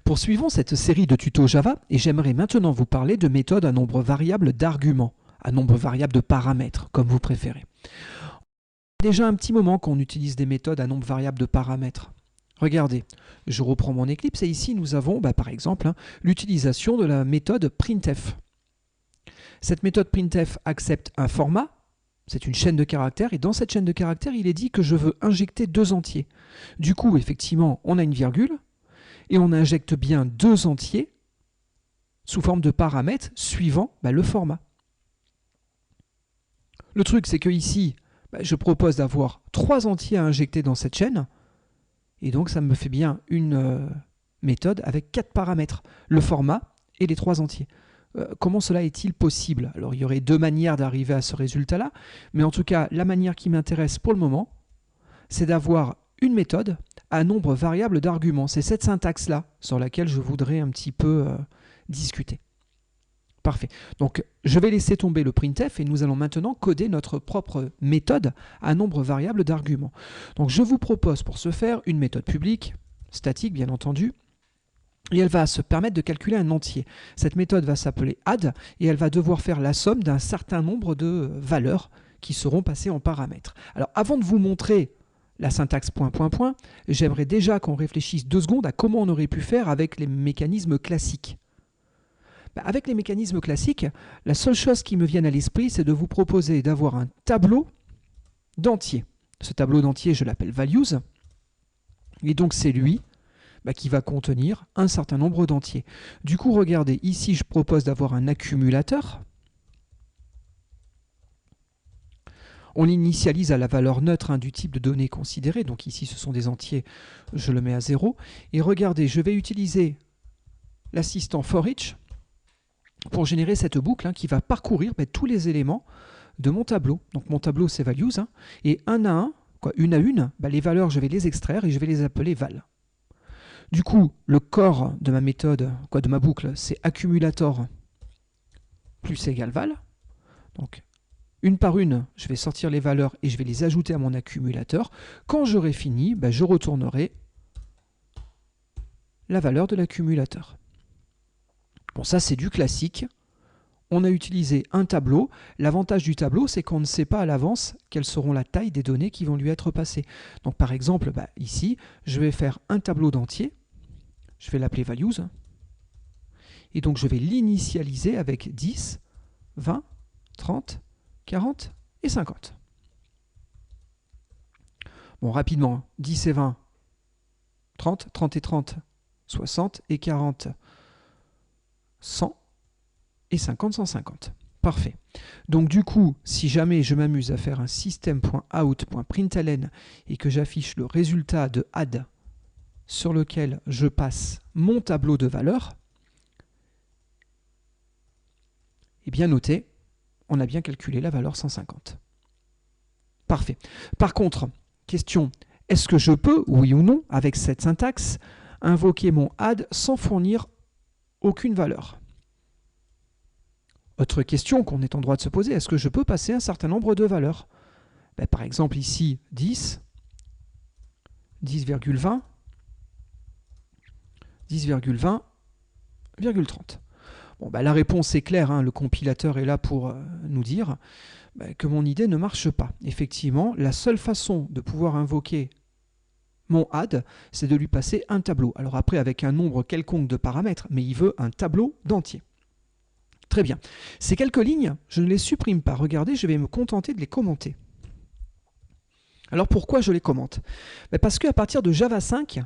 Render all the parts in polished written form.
Poursuivons cette série de tutos Java et j'aimerais maintenant vous parler de méthodes à nombre variable d'arguments, à nombre variable de paramètres, comme vous préférez. Déjà un petit moment qu'on utilise des méthodes à nombre variable de paramètres. Regardez, je reprends mon Eclipse et ici nous avons par exemple l'utilisation de la méthode printf. Cette méthode printf accepte un format, c'est une chaîne de caractères, et dans cette chaîne de caractères, il est dit que je veux injecter deux entiers. Du coup, effectivement, on a une virgule, et on injecte bien deux entiers sous forme de paramètres suivant le format. Le truc, c'est que ici, je propose d'avoir trois entiers à injecter dans cette chaîne, et donc ça me fait bien une méthode avec quatre paramètres, le format et les trois entiers. Comment cela est-il possible? Alors il y aurait deux manières d'arriver à ce résultat-là, mais en tout cas, la manière qui m'intéresse pour le moment, c'est d'avoir une méthode à nombre variable d'arguments. C'est cette syntaxe-là sur laquelle je voudrais un petit peu discuter. Parfait. Donc, je vais laisser tomber le printf et nous allons maintenant coder notre propre méthode à nombre variable d'arguments. Donc, je vous propose pour ce faire une méthode publique, statique bien entendu, et elle va se permettre de calculer un entier. Cette méthode va s'appeler add et elle va devoir faire la somme d'un certain nombre de valeurs qui seront passées en paramètres. Alors, avant de vous montrer la syntaxe point, j'aimerais déjà qu'on réfléchisse 2 secondes à comment on aurait pu faire avec les mécanismes classiques. Avec les mécanismes classiques, la seule chose qui me vient à l'esprit, c'est de vous proposer d'avoir un tableau d'entiers. Ce tableau d'entiers, je l'appelle values, et donc c'est lui qui va contenir un certain nombre d'entiers. Du coup, regardez, ici je propose d'avoir un accumulateur. On l'initialise à la valeur neutre du type de données considérées, donc ici ce sont des entiers, je le mets à 0. Et regardez, je vais utiliser l'assistant forEach pour générer cette boucle qui va parcourir tous les éléments de mon tableau. Donc mon tableau c'est values, et un à un, une à une, les valeurs je vais les extraire et je vais les appeler val. Du coup, le corps de ma méthode, de ma boucle, c'est accumulator plus égal val. Donc une par une, je vais sortir les valeurs et je vais les ajouter à mon accumulateur. Quand j'aurai fini, je retournerai la valeur de l'accumulateur. Bon, ça c'est du classique. On a utilisé un tableau. L'avantage du tableau, c'est qu'on ne sait pas à l'avance quelles seront la taille des données qui vont lui être passées. Donc par exemple, ici, je vais faire un tableau d'entiers. Je vais l'appeler values. Et donc je vais l'initialiser avec 10, 20, 30, 40 et 50. Bon, rapidement, 10 et 20, 30, 30 et 30, 60 et 40, 100 et 50, 150. Parfait. Donc du coup, si jamais je m'amuse à faire un system.out.println et que j'affiche le résultat de add sur lequel je passe mon tableau de valeurs, et bien notez, on a bien calculé la valeur 150. Parfait. Par contre, question, est-ce que je peux, oui ou non, avec cette syntaxe, invoquer mon add sans fournir aucune valeur? Autre question qu'on est en droit de se poser, est-ce que je peux passer un certain nombre de valeurs? Par exemple ici 10, 10,20, 10,20, 30. Bon, la réponse est claire, le compilateur est là pour nous dire que mon idée ne marche pas. Effectivement, la seule façon de pouvoir invoquer mon add, c'est de lui passer un tableau. Alors après, avec un nombre quelconque de paramètres, mais il veut un tableau d'entiers. Très bien. Ces quelques lignes, je ne les supprime pas. Regardez, je vais me contenter de les commenter. Alors pourquoi je les commente? Parce qu'à partir de Java 5,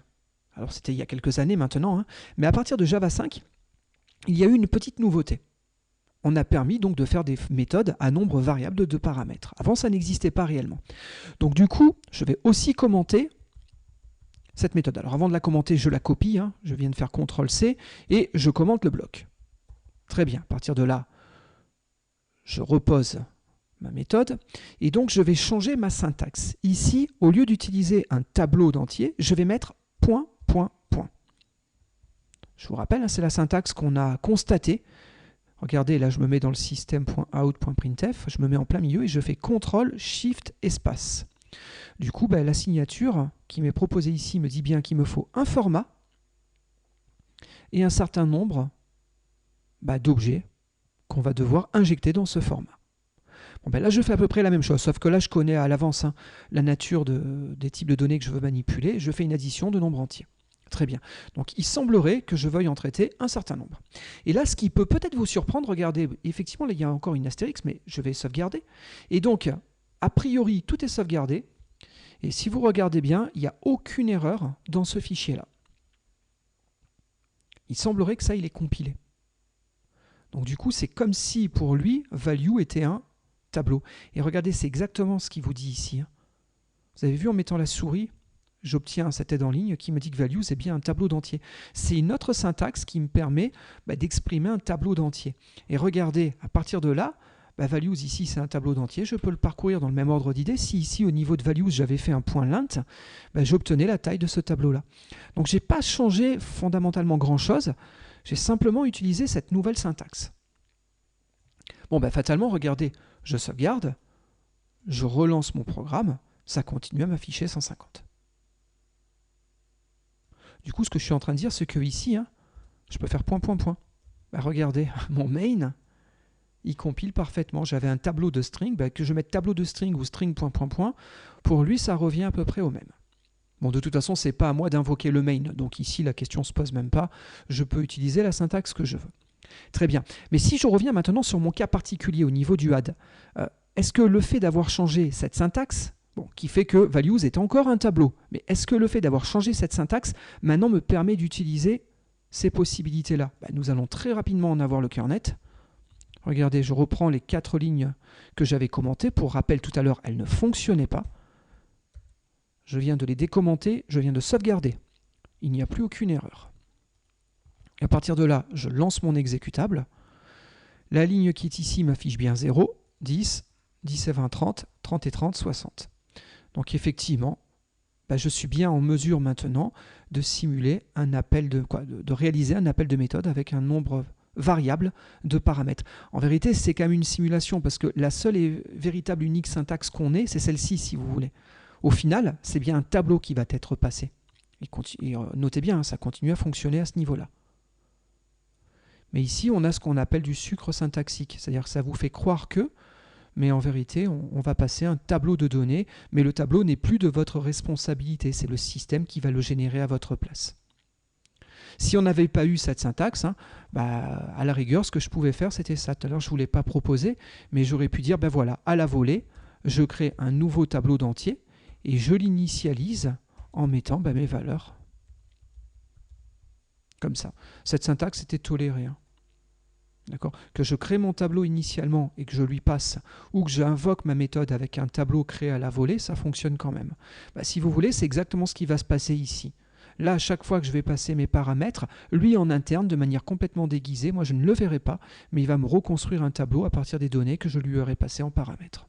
alors c'était il y a quelques années maintenant, mais à partir de Java 5, il y a eu une petite nouveauté. On a permis donc de faire des méthodes à nombre variable de paramètres. Avant, ça n'existait pas réellement. Donc du coup, je vais aussi commenter cette méthode. Alors avant de la commenter, je la copie, je viens de faire CTRL-C, et je commente le bloc. Très bien, à partir de là, je repose ma méthode, et donc je vais changer ma syntaxe. Ici, au lieu d'utiliser un tableau d'entiers, je vais mettre point, point, point. Je vous rappelle, c'est la syntaxe qu'on a constatée. Regardez, là je me mets dans le system.out.printf, je me mets en plein milieu et je fais CTRL, SHIFT, espace. Du coup, la signature qui m'est proposée ici me dit bien qu'il me faut un format et un certain nombre d'objets qu'on va devoir injecter dans ce format. Bon, là, je fais à peu près la même chose, sauf que là, je connais à l'avance la nature des types de données que je veux manipuler. Je fais une addition de nombres entiers. Très bien. Donc, il semblerait que je veuille en traiter un certain nombre. Et là, ce qui peut peut-être vous surprendre, regardez, effectivement, là, il y a encore une astérix, mais je vais sauvegarder. Et donc, a priori, tout est sauvegardé. Et si vous regardez bien, il n'y a aucune erreur dans ce fichier-là. Il semblerait que ça, il est compilé. Donc, du coup, c'est comme si, pour lui, value était un tableau. Et regardez, c'est exactement ce qu'il vous dit ici. Vous avez vu, en mettant la souris, j'obtiens cette aide en ligne qui me dit que value, c'est bien un tableau d'entier. C'est une autre syntaxe qui me permet d'exprimer un tableau d'entier. Et regardez, à partir de là, values, ici, c'est un tableau d'entier. Je peux le parcourir dans le même ordre d'idées. Si ici, au niveau de values, j'avais fait un point lint, j'obtenais la taille de ce tableau-là. Donc, je n'ai pas changé fondamentalement grand-chose. J'ai simplement utilisé cette nouvelle syntaxe. Bon, fatalement, regardez, je sauvegarde, je relance mon programme, ça continue à m'afficher 150. Du coup, ce que je suis en train de dire, c'est que ici, je peux faire point, point, point. Regardez, mon main, il compile parfaitement. J'avais un tableau de string, que je mette tableau de string ou string, point, point, point, pour lui, ça revient à peu près au même. Bon, de toute façon, ce n'est pas à moi d'invoquer le main, donc ici, la question ne se pose même pas. Je peux utiliser la syntaxe que je veux. Très bien. Mais si je reviens maintenant sur mon cas particulier au niveau du add, est-ce que le fait d'avoir changé cette syntaxe, qui fait que values est encore un tableau, mais est-ce que le fait d'avoir changé cette syntaxe maintenant me permet d'utiliser ces possibilités-là? Nous allons très rapidement en avoir le cœur net. Regardez, je reprends les 4 lignes que j'avais commentées. Pour rappel, tout à l'heure, elles ne fonctionnaient pas. Je viens de les décommenter, je viens de sauvegarder. Il n'y a plus aucune erreur. À partir de là, je lance mon exécutable. La ligne qui est ici m'affiche bien 0, 10, 10 et 20, 30, 30 et 30, 60. Donc effectivement, je suis bien en mesure maintenant de simuler un appel de réaliser un appel de méthode avec un nombre variable de paramètres. En vérité, c'est quand même une simulation parce que la seule et véritable unique syntaxe qu'on ait, c'est celle-ci si vous voulez. Au final, c'est bien un tableau qui va être passé. Et notez bien, ça continue à fonctionner à ce niveau-là. Mais ici, on a ce qu'on appelle du sucre syntaxique, c'est-à-dire que ça vous fait croire que, mais en vérité, on va passer un tableau de données, mais le tableau n'est plus de votre responsabilité, c'est le système qui va le générer à votre place. Si on n'avait pas eu cette syntaxe, à la rigueur, ce que je pouvais faire, c'était ça. Tout à l'heure, je ne vous l'ai pas proposé, mais j'aurais pu dire, voilà, à la volée, je crée un nouveau tableau d'entier et je l'initialise en mettant mes valeurs. Comme ça. Cette syntaxe était tolérée. Que je crée mon tableau initialement et que je lui passe, ou que j'invoque ma méthode avec un tableau créé à la volée, ça fonctionne quand même. Si vous voulez, c'est exactement ce qui va se passer ici. Là, à chaque fois que je vais passer mes paramètres, lui en interne, de manière complètement déguisée, moi je ne le verrai pas, mais il va me reconstruire un tableau à partir des données que je lui aurai passées en paramètres.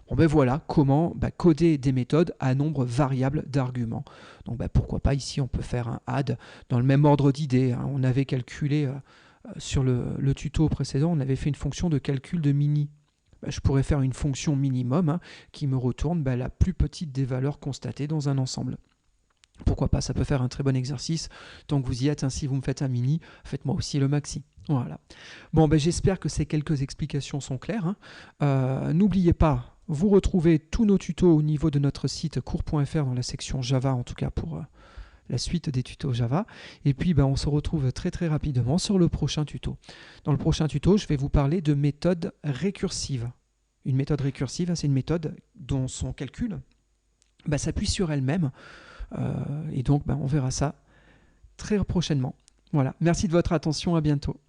Bon, voilà comment coder des méthodes à nombre variable d'arguments. Donc pourquoi pas ici on peut faire un add dans le même ordre d'idées. On avait calculé sur le tuto précédent, on avait fait une fonction de calcul de mini. Je pourrais faire une fonction minimum qui me retourne la plus petite des valeurs constatées dans un ensemble. Pourquoi pas, ça peut faire un très bon exercice. Tant que vous y êtes, si vous me faites un mini, faites-moi aussi le maxi. Voilà. Bon, j'espère que ces quelques explications sont claires. N'oubliez pas, vous retrouvez tous nos tutos au niveau de notre site cours.fr dans la section Java, en tout cas pour la suite des tutos Java. Et puis, on se retrouve très très rapidement sur le prochain tuto. Dans le prochain tuto, je vais vous parler de méthode récursive. Une méthode récursive, c'est une méthode dont son calcul s'appuie sur elle-même. Et donc, on verra ça très prochainement. Voilà. Merci de votre attention. À bientôt.